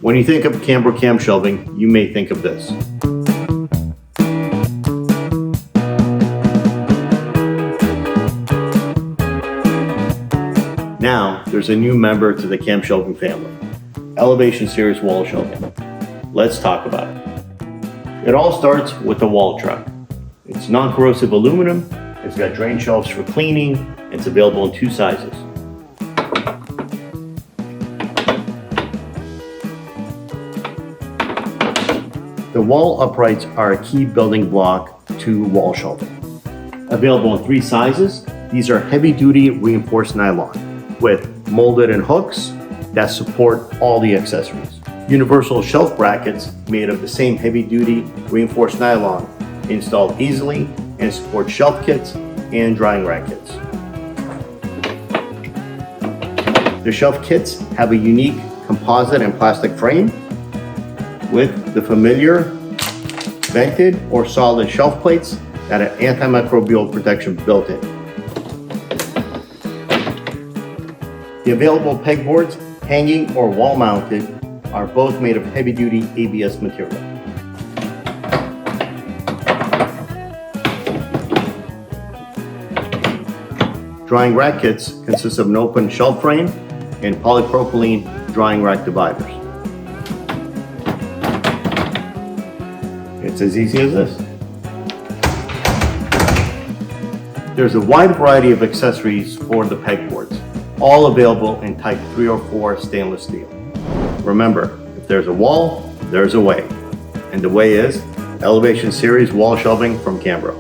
When you think of Canberra Camshelving, you may think of this. Now, there's a new member to the Camshelving family, Elevation Series Wall Shelving. Let's talk about it. It all starts with the wall truck. It's non-corrosive aluminum, it's got drain shelves for cleaning, and it's available in 2 sizes. The wall uprights are a key building block to wall shelving. Available in 3 sizes, these are heavy-duty reinforced nylon with molded in hooks that support all the accessories. Universal shelf brackets made of the same heavy-duty reinforced nylon installed easily and support shelf kits and drying rack kits. The shelf kits have a unique composite and plastic frame with the familiar vented or solid shelf plates that have antimicrobial protection built in. The available pegboards, hanging or wall mounted, are both made of heavy-duty ABS material. Drying rack kits consist of an open shelf frame and polypropylene drying rack dividers. It's as easy as this. There's a wide variety of accessories for the pegboards, all available in type 304 stainless steel. Remember, if there's a wall, there's a way. And the way is Elevation Series Wall Shelving from Canberra.